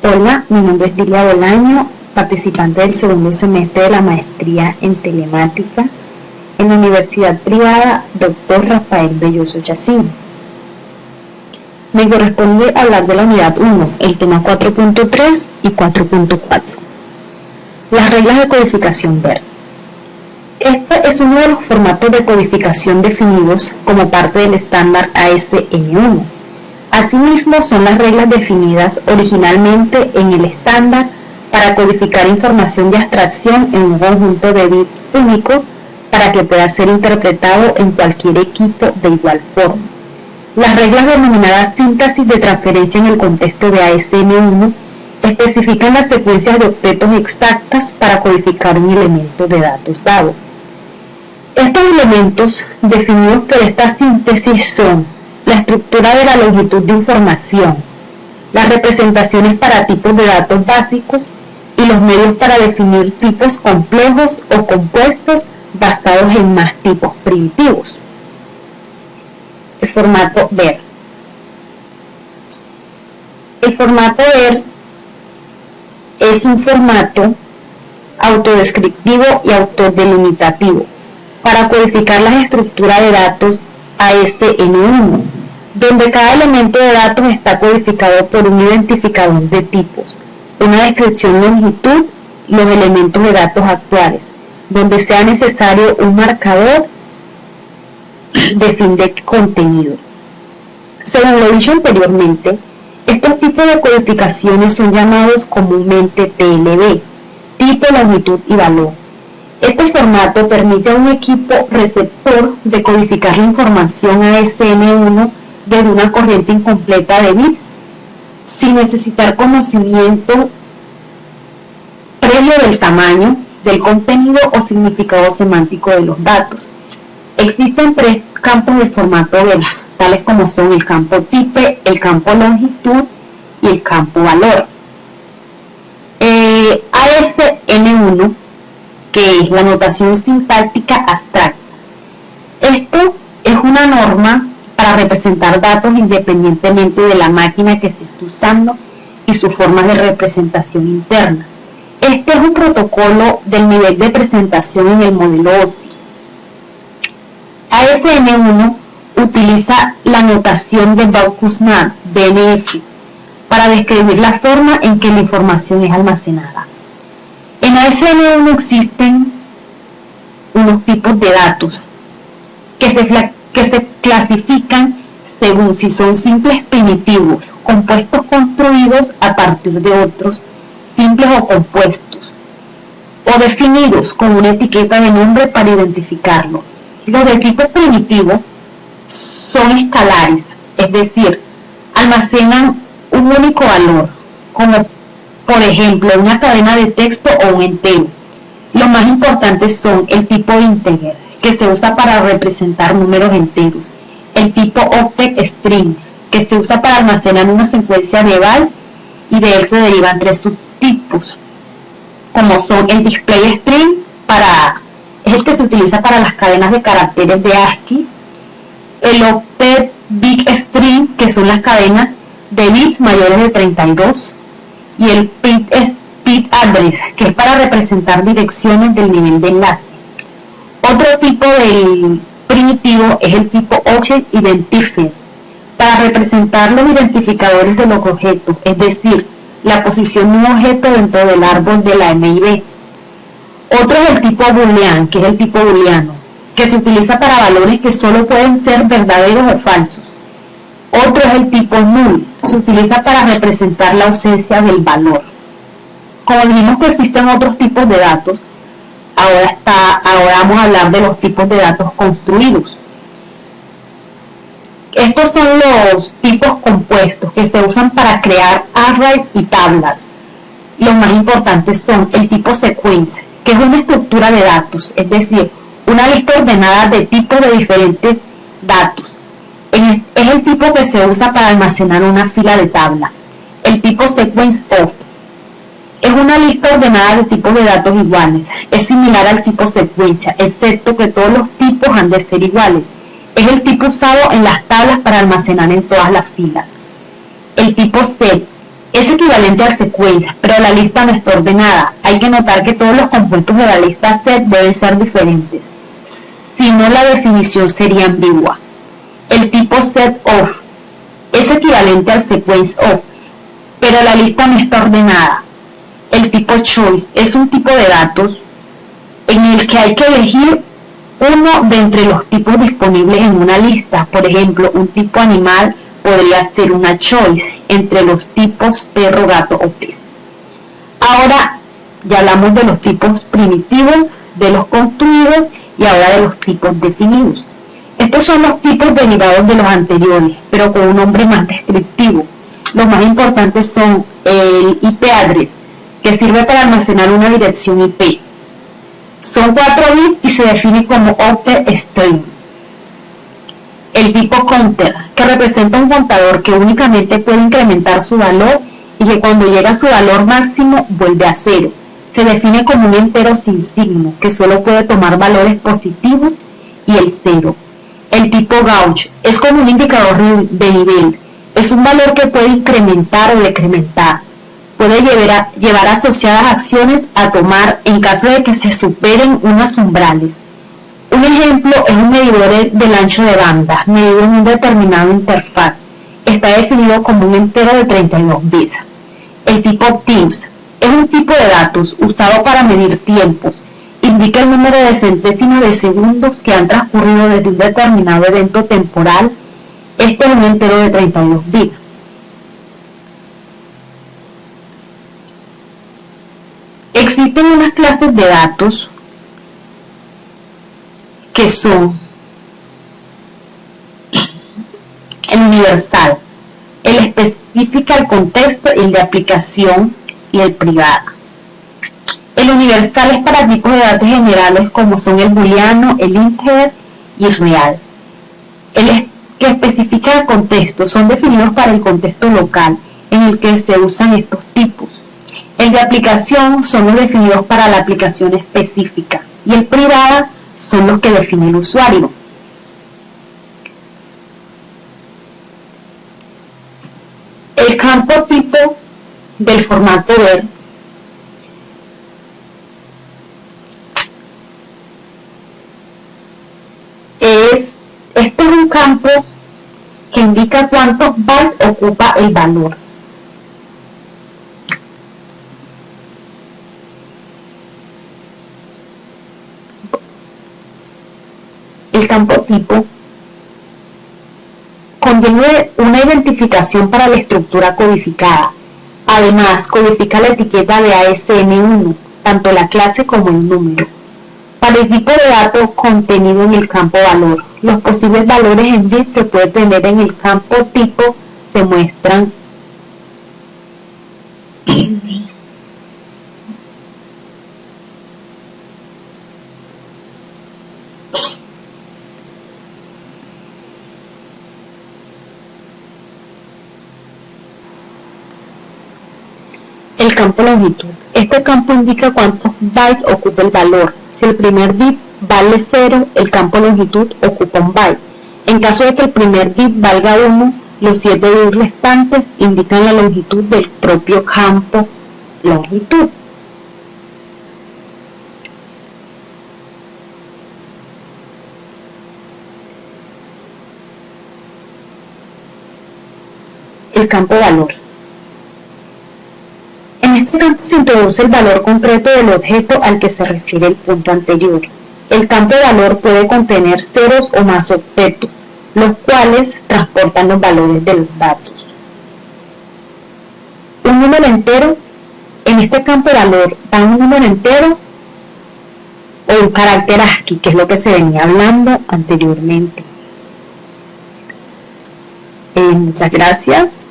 Hola, mi nombre es Dilia Bolaño, participante del segundo semestre de la maestría en telemática en la Universidad Privada Dr. Rafael Belloso Chacín. Me corresponde hablar de la unidad 1, el tema 4.3 y 4.4. Las reglas de codificación BERT. Este es uno de los formatos de codificación definidos como parte del estándar ASN1. Asimismo, son las reglas definidas originalmente en el estándar para codificar información de abstracción en un conjunto de bits único para que pueda ser interpretado en cualquier equipo de igual forma. Las reglas denominadas síntesis de transferencia en el contexto de ASN1 especifican las secuencias de octetos exactas para codificar un elemento de datos dado. Estos elementos definidos por esta síntesis son la estructura de la longitud de información, las representaciones para tipos de datos básicos y los medios para definir tipos complejos o compuestos basados en más tipos primitivos. El formato BERT. El formato BERT es un formato autodescriptivo y autodelimitativo para codificar las estructuras de datos ASN1, donde cada elemento de datos está codificado por un identificador de tipos, una descripción de longitud y los elementos de datos actuales, donde sea necesario un marcador de fin de contenido. Según lo dicho anteriormente, estos tipos de codificaciones son llamados comúnmente TLB, tipo, longitud y valor. Este formato permite a un equipo receptor de codificar la información ASN1 desde una corriente incompleta de bits sin necesitar conocimiento previo del tamaño, del contenido o significado semántico de los datos. Existen tres campos del formato BERT, tales como son el campo type, el campo longitud y el campo valor. ASN1, que es la notación sintáctica abstracta. Esto es una norma para representar datos independientemente de la máquina que se esté usando y sus formas de representación interna. Este es un protocolo del nivel de presentación en el modelo OSI. ASN1 utiliza la notación de Bauer-Kuznat, BNF, para describir la forma en que la información es almacenada. En ASN1 existen unos tipos de datos que se clasifican según si son simples primitivos, compuestos construidos a partir de otros simples o compuestos, o definidos con una etiqueta de nombre para identificarlo. Los de tipo primitivo son escalares, es decir, almacenan un único valor, como por ejemplo una cadena de texto o un entero. Los más importantes son el tipo integer, que se usa para representar números enteros, el tipo octet string, que se usa para almacenar una secuencia de bytes y de él se derivan tres subtipos, como son el display string, es el que se utiliza para las cadenas de caracteres de ASCII, el octet bit string, que son las cadenas de bits mayores de 32, y el bit address, que es para representar direcciones del nivel de enlace. Otro tipo de primitivo es el tipo Object Identifier, para representar los identificadores de los objetos, es decir, la posición de un objeto dentro del árbol de la MIB. Otro es el tipo boolean, que es el tipo booleano, que se utiliza para valores que solo pueden ser verdaderos o falsos. Otro es el tipo null, se utiliza para representar la ausencia del valor. Como vimos que existen otros tipos de datos, ahora vamos a hablar de los tipos de datos construidos. Estos son los tipos compuestos que se usan para crear arrays y tablas. Los más importantes son el tipo secuencia, que es una estructura de datos, es decir, una lista ordenada de tipos de diferentes datos. Es el tipo que se usa para almacenar una fila de tabla. El tipo sequence of es una lista ordenada de tipos de datos iguales. Es similar al tipo secuencia, excepto que todos los tipos han de ser iguales. Es el tipo usado en las tablas para almacenar en todas las filas. El tipo set Es equivalente al sequence, pero la lista no está ordenada. Hay que notar que todos los compuestos de la lista set deben ser diferentes, si no la definición sería ambigua. El tipo set of es equivalente al sequence of, pero la lista no está ordenada. El tipo choice es un tipo de datos en el que hay que elegir uno de entre los tipos disponibles en una lista. Por ejemplo, un tipo animal podría ser una choice entre los tipos perro, gato o pez. Ahora ya hablamos de los tipos primitivos, de los construidos y ahora de los tipos definidos. Estos son los tipos derivados de los anteriores, pero con un nombre más descriptivo. Los más importantes son el IP address, que sirve para almacenar una dirección IP. Son 4 bits y se define como octet string. El tipo counter, que representa un contador que únicamente puede incrementar su valor y que cuando llega a su valor máximo vuelve a cero. Se define como un entero sin signo, que solo puede tomar valores positivos y el cero. El tipo gauge es como un indicador de nivel. Es un valor que puede incrementar o decrementar. Puede llevar asociadas acciones a tomar en caso de que se superen unos umbrales. Un ejemplo es un medidor del ancho de banda, medido en un determinado interfaz. Está definido como un entero de 32 bits. El tipo TIMS es un tipo de datos usado para medir tiempos. Indica el número de centésimos de segundos que han transcurrido desde un determinado evento temporal. Este es un entero de 32 bits. Existen unas clases de datos que son el universal, el especifica el contexto, el de aplicación y el privado. El universal es para tipos de datos generales como son el booleano, el integer y el real. El que especifica el contexto son definidos para el contexto local en el que se usan estos tipos. El de aplicación son los definidos para la aplicación específica y el privado son los que define el usuario. El campo tipo del formato ver este es un campo que indica cuántos bytes ocupa el valor. El campo tipo contiene una identificación para la estructura codificada. Además, codifica la etiqueta de ASN1, tanto la clase como el número. Para el tipo de datos contenido en el campo valor, los posibles valores en bits que puede tener en el campo tipo se muestran. El campo longitud. Este campo indica cuántos bytes ocupa el valor. Si el primer bit vale 0, el campo longitud ocupa un byte. En caso de que el primer bit valga 1, los 7 bits restantes indican la longitud del propio campo longitud. El campo valor. En este campo se introduce el valor concreto del objeto al que se refiere el punto anterior. El campo valor puede contener ceros o más octetos, los cuales transportan los valores de los datos. Un número entero, en este campo valor va un número entero o un carácter ASCII, que es lo que se venía hablando anteriormente. Muchas gracias.